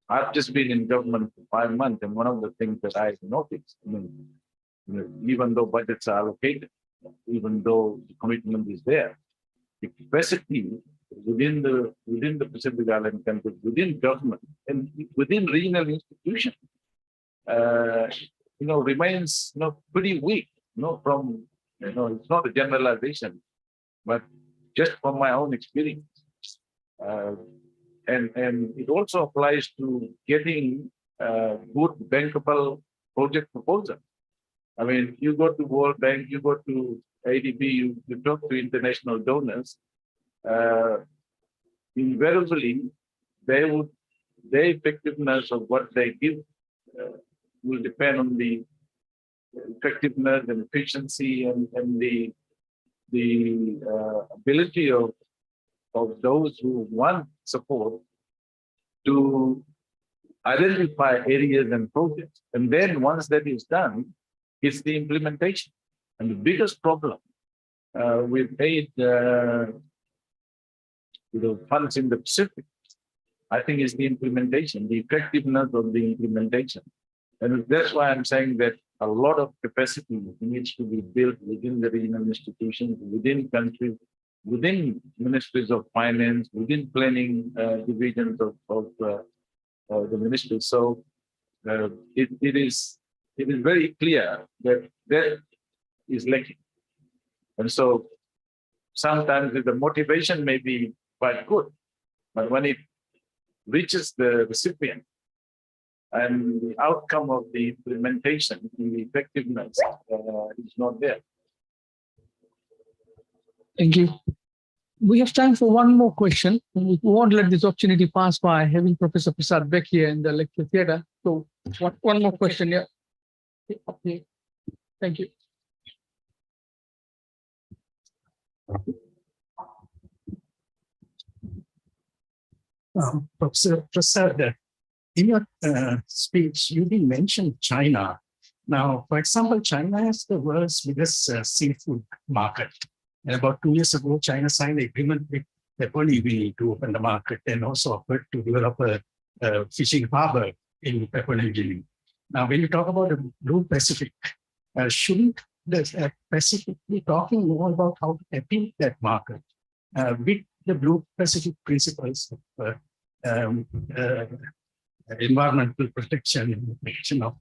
I've just been in government for 5 months, and one of the things that I've noticed, even though budgets are allocated, even though the commitment is there, the capacity within the Pacific Island countries, within government, and within regional institutions, remains pretty weak. From it's not a generalization, but just from my own experience. And it also applies to getting good bankable project proposals. I mean, you go to World Bank, you go to ADB, you talk to international donors, invariably, their effectiveness of what they give will depend on the effectiveness and efficiency and the ability of those who want support to identify areas and projects. And then once that is done, it's the implementation. And the biggest problem with aid, funds in the Pacific, I think, is the implementation, the effectiveness of the implementation. And that's why I'm saying that a lot of capacity needs to be built within the regional institutions, within countries, within ministries of finance, within planning divisions of the ministry. So it is very clear that that is lacking. And so sometimes the motivation may be quite good, but when it reaches the recipient and the outcome of the implementation, the effectiveness is not there. Thank you. We have time for one more question. We won't let this opportunity pass by having Professor Prasad back here in the lecture theatre. So one more question, yeah. Okay. Thank you. Professor Prasad, in your speech, you didn't mention China. Now, for example, China has the world's biggest seafood market. And about 2 years ago, China signed an agreement with Papua New Guinea to open the market and also offered to develop a fishing harbor in Papua New Guinea. Now, when you talk about the Blue Pacific, shouldn't the Pacific be talking more about how to tap into that market with the Blue Pacific principles of environmental protection and protection of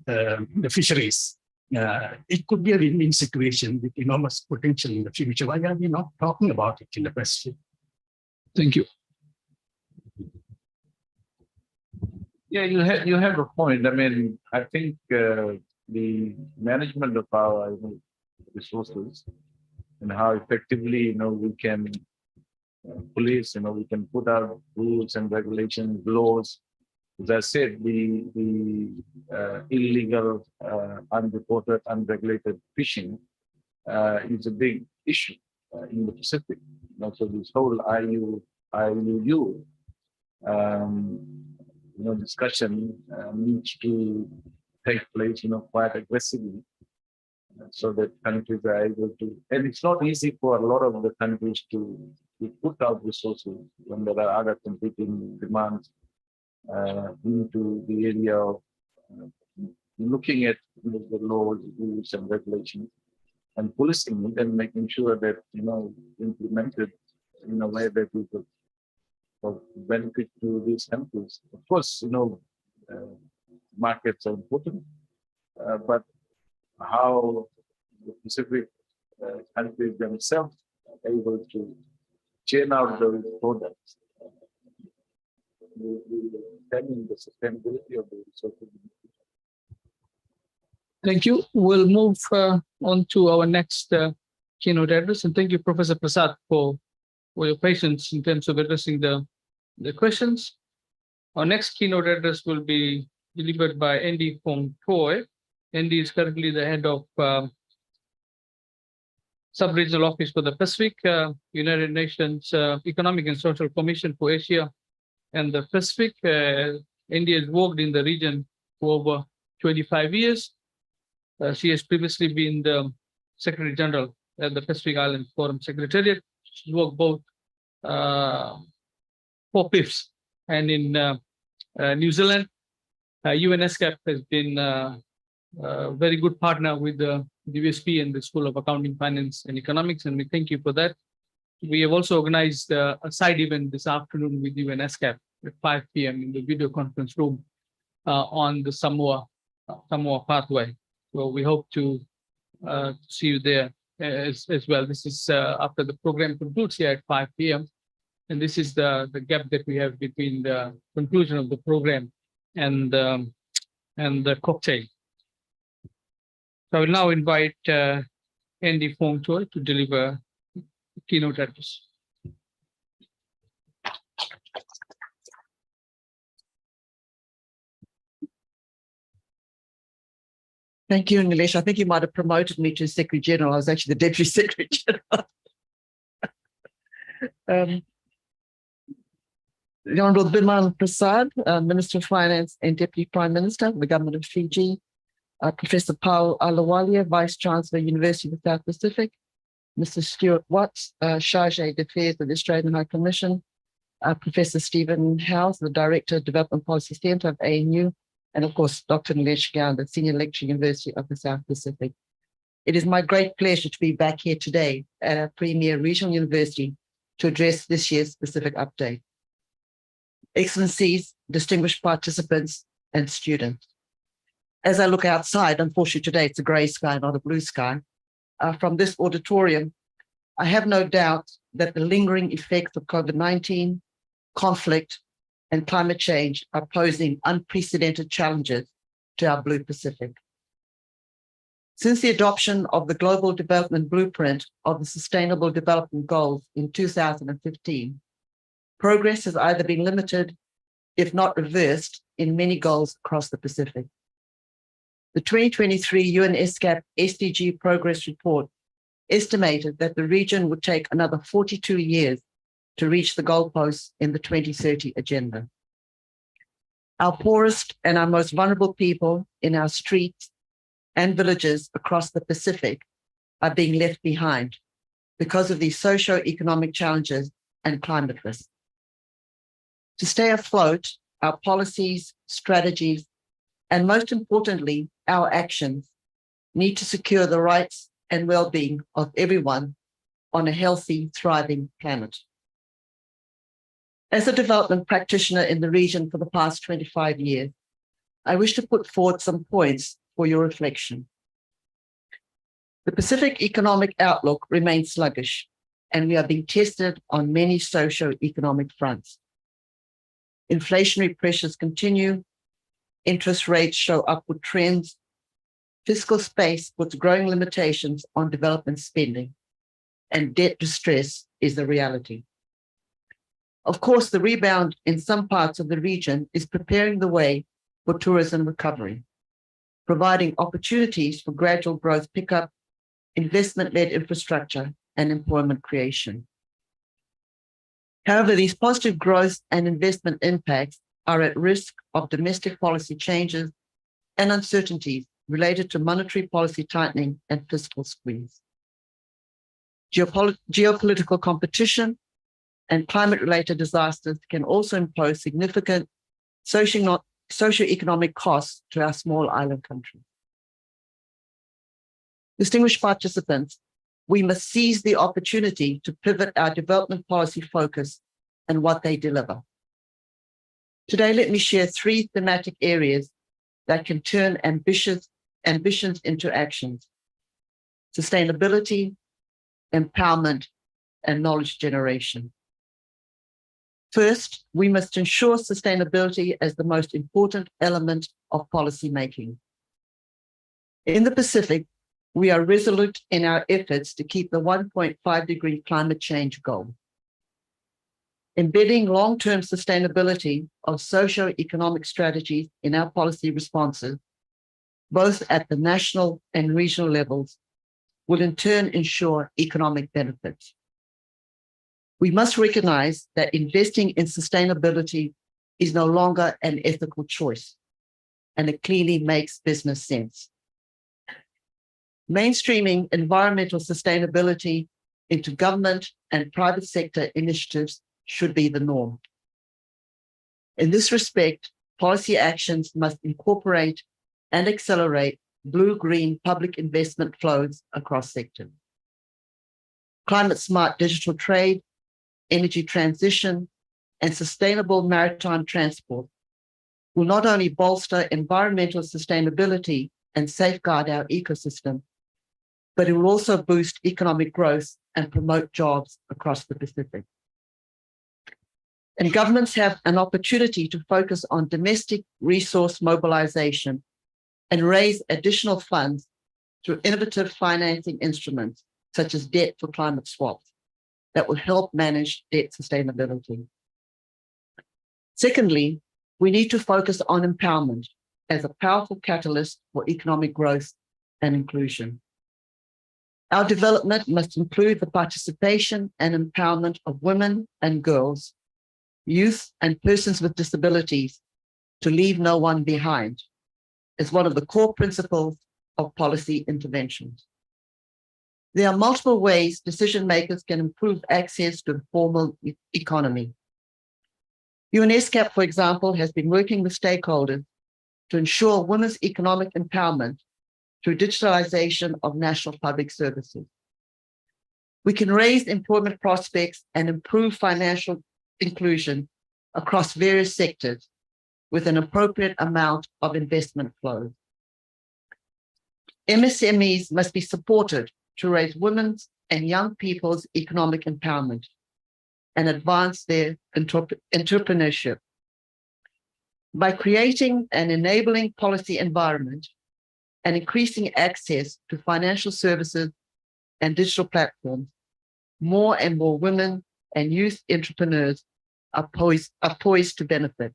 the fisheries? It could be a win-win situation with enormous potential in the future. Why are we not talking about it in the Pacific? Thank you. Yeah, you have a point. I mean, I think the management of our resources and how effectively we can police, we can put out rules and regulations, laws. As I said, the illegal, unreported, unregulated fishing is a big issue in the Pacific. So this whole IUU discussion needs to take place, quite aggressively. so that countries are able to, and it's not easy for a lot of the countries to put out resources when there are other competing demands into the area of looking at the laws, rules, and regulations and policing it and making sure that implemented in a way that is of benefit to these countries. Of course, markets are important, but how the Pacific countries themselves are able to churn out those products, determine the sustainability of the resources. Thank you. We'll move on to our next keynote address. And thank you, Professor Prasad, for your patience in terms of addressing the questions. Our next keynote address will be delivered by Andy Fong Toy. Andy is currently the head of Sub-Regional Office for the Pacific, United Nations Economic and Social Commission for Asia and the Pacific. Andy has worked in the region for over 25 years. She has previously been the Secretary General at the Pacific Island Forum Secretariat. She worked both for PIFs and in New Zealand. UNSCAP has been a very good partner with the USP and the School of Accounting, Finance and Economics, and we thank you for that. We have also organized a side event this afternoon with UNSCAP at 5 p.m. in the video conference room on the Samoa pathway. So we hope to see you there as well. This is after the program concludes here at 5 p.m. And this is the gap that we have between the conclusion of the program and the cocktail. So I will now invite Andy Fong Toy to deliver the keynote address. Thank you, Nilesh. I think you might have promoted me to Secretary General. I was actually the Deputy Secretary General. The Honourable Biman Prasad, Minister of Finance and Deputy Prime Minister of the Government of Fiji, Professor Paul Alawalia, Vice Chancellor, University of the South Pacific, Mr. Stuart Watts, Charge d'Affaires of the Australian High Commission, Professor Stephen Howes, the Director of Development Policy Centre of ANU, and of course, Dr. Nilesh Gownder, Senior Lecturer, University of the South Pacific. It is my great pleasure to be back here today at our premier regional university to address this year's Pacific Update. Excellencies, distinguished participants, and students. As I look outside, unfortunately today it's a grey sky, not a blue sky, from this auditorium, I have no doubt that the lingering effects of COVID-19, conflict, and climate change are posing unprecedented challenges to our Blue Pacific. Since the adoption of the Global Development Blueprint of the Sustainable Development Goals in 2015, progress has either been limited, if not reversed, in many goals across the Pacific. The 2023 UNSCAP SDG Progress Report estimated that the region would take another 42 years to reach the goalposts in the 2030 agenda. Our poorest and our most vulnerable people in our streets and villages across the Pacific are being left behind because of these socio-economic challenges and climate risks. To stay afloat, our policies, strategies, and most importantly, our actions need to secure the rights and well-being of everyone on a healthy, thriving planet. As a development practitioner in the region for the past 25 years, I wish to put forward some points for your reflection. The Pacific economic outlook remains sluggish, and we are being tested on many socio-economic fronts. Inflationary pressures continue, interest rates show upward trends, fiscal space puts growing limitations on development spending, and debt distress is a reality. Of course, the rebound in some parts of the region is preparing the way for tourism recovery, providing opportunities for gradual growth pickup, investment-led infrastructure, and employment creation. However, these positive growth and investment impacts are at risk of domestic policy changes and uncertainties related to monetary policy tightening and fiscal squeeze. Geopolitical competition and climate-related disasters can also impose significant socioeconomic costs to our small island country. Distinguished participants, we must seize the opportunity to pivot our development policy focus and what they deliver. Today, let me share 3 thematic areas that can turn ambitions into actions: sustainability, empowerment, and knowledge generation. First, we must ensure sustainability as the most important element of policy making. In the Pacific, we are resolute in our efforts to keep the 1.5-degree climate change goal. Embedding long-term sustainability of socio-economic strategies in our policy responses, both at the national and regional levels, will in turn ensure economic benefits. We must recognize that investing in sustainability is no longer an ethical choice, and it clearly makes business sense. Mainstreaming environmental sustainability into government and private sector initiatives should be the norm. In this respect, policy actions must incorporate and accelerate blue-green public investment flows across sectors. Climate-smart digital trade, energy transition, and sustainable maritime transport will not only bolster environmental sustainability and safeguard our ecosystem, but it will also boost economic growth and promote jobs across the Pacific. And governments have an opportunity to focus on domestic resource mobilization and raise additional funds through innovative financing instruments, such as debt for climate swaps, that will help manage debt sustainability. Secondly, we need to focus on empowerment as a powerful catalyst for economic growth and inclusion. Our development must include the participation and empowerment of women and girls, youth and persons with disabilities, to leave no one behind, as one of the core principles of policy interventions. There are multiple ways decision makers can improve access to the formal economy. UNESCAP, for example, has been working with stakeholders to ensure women's economic empowerment through digitalization of national public services. We can raise employment prospects and improve financial inclusion across various sectors with an appropriate amount of investment flow. MSMEs must be supported to raise women's and young people's economic empowerment and advance their entrepreneurship. By creating an enabling policy environment and increasing access to financial services and digital platforms, more and more women and youth entrepreneurs are poised to benefit.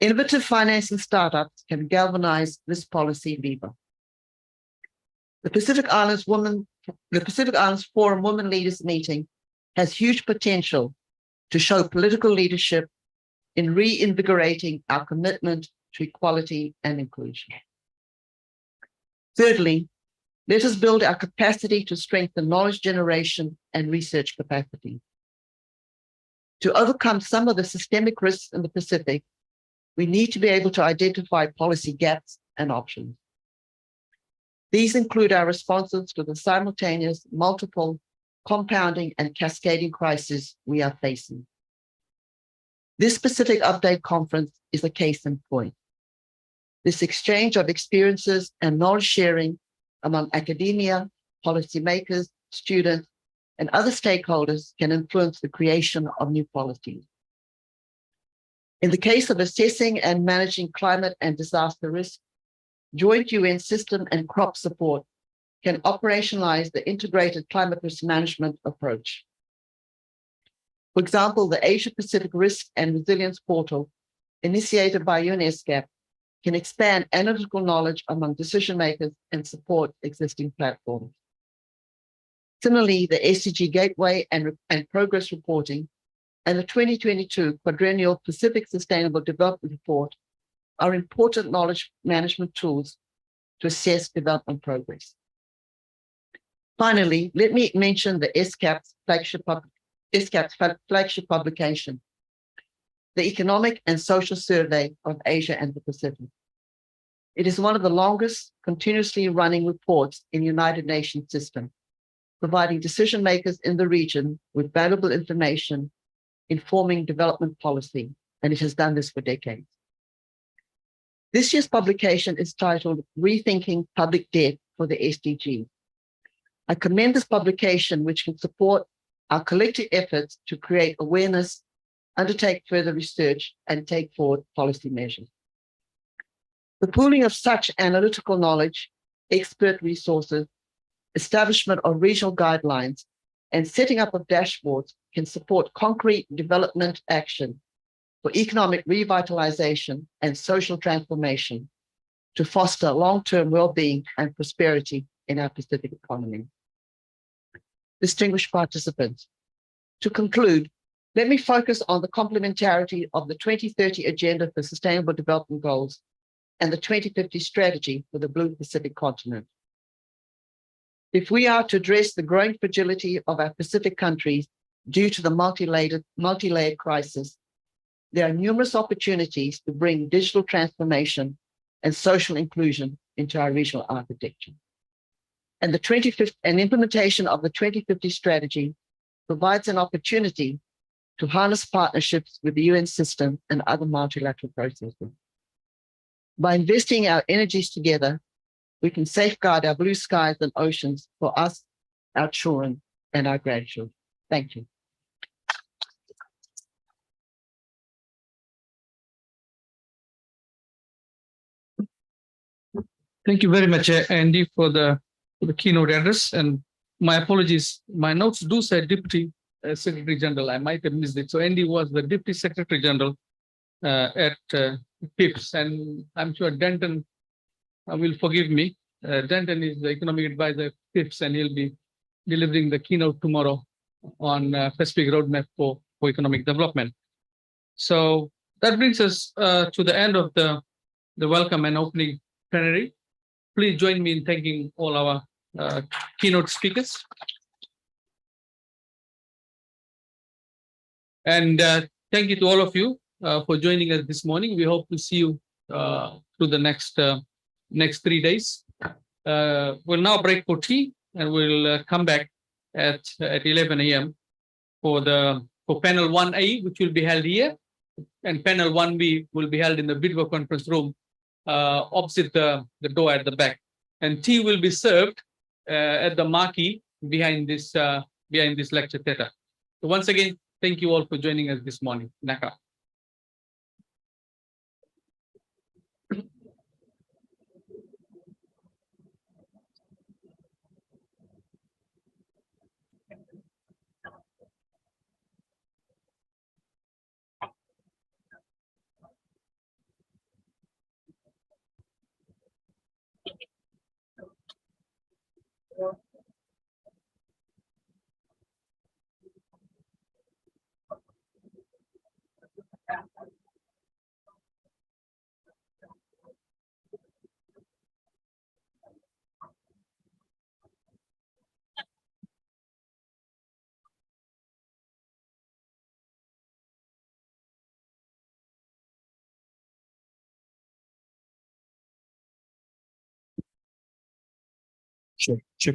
Innovative financing startups can galvanize this policy lever. The Pacific Islands Forum Women Leaders Meeting has huge potential to show political leadership in reinvigorating our commitment to equality and inclusion. Thirdly, let us build our capacity to strengthen knowledge generation and research capacity. To overcome some of the systemic risks in the Pacific, we need to be able to identify policy gaps and options. These include our responses to the simultaneous, multiple, compounding, and cascading crises we are facing. This Pacific Update Conference is a case in point. This exchange of experiences and knowledge sharing among academia, policymakers, students, and other stakeholders can influence the creation of new policies. In the case of assessing and managing climate and disaster risk, joint UN system and crop support can operationalize the integrated climate risk management approach. For example, the Asia Pacific Risk and Resilience Portal, initiated by UNESCAP, can expand analytical knowledge among decision makers and support existing platforms. Similarly, the SDG Gateway and Progress Reporting and the 2022 Quadrennial Pacific Sustainable Development Report are important knowledge management tools to assess development progress. Finally, let me mention the SCAP's flagship publication, the Economic and Social Survey of Asia and the Pacific. It is one of the longest continuously running reports in the United Nations system, providing decision makers in the region with valuable information informing development policy, and it has done this for decades. This year's publication is titled Rethinking Public Debt for the SDGs. I commend this publication, which can support our collective efforts to create awareness, undertake further research, and take forward policy measures. The pooling of such analytical knowledge, expert resources, establishment of regional guidelines, and setting up of dashboards can support concrete development action for economic revitalization and social transformation to foster long-term well-being and prosperity in our Pacific economy. Distinguished participants, to conclude, let me focus on the complementarity of the 2030 Agenda for Sustainable Development Goals and the 2050 Strategy for the Blue Pacific continent. If we are to address the growing fragility of our Pacific countries due to the multi-layered crisis, there are numerous opportunities to bring digital transformation and social inclusion into our regional architecture. And the implementation of the 2050 strategy provides an opportunity to harness partnerships with the UN system and other multilateral processes. By investing our energies together, we can safeguard our blue skies and oceans for us, our children, and our grandchildren. Thank you. Thank you very much, Andy, for the keynote address. And my apologies, my notes do say Deputy Secretary General. I might have missed it. So Andy was the Deputy Secretary General at I.T.S, and I'm sure Denton will forgive me. Denton is the economic advisor at I.T.S, and he'll be delivering the keynote tomorrow on Pacific Roadmap for Economic Development. So that brings us to the end of the welcome and opening plenary. Please join me in thanking all our keynote speakers. And thank you to all of you for joining us this morning. We hope to see you through the next 3 days. We'll now break for tea, and we'll come back at 11 a.m. for panel 1A, which will be held here, and panel 1B will be held in the video conference room opposite the door at the back. And tea will be served at the marquee behind this lecture theater. So once again, thank you all for joining us this morning. Naka. Sure.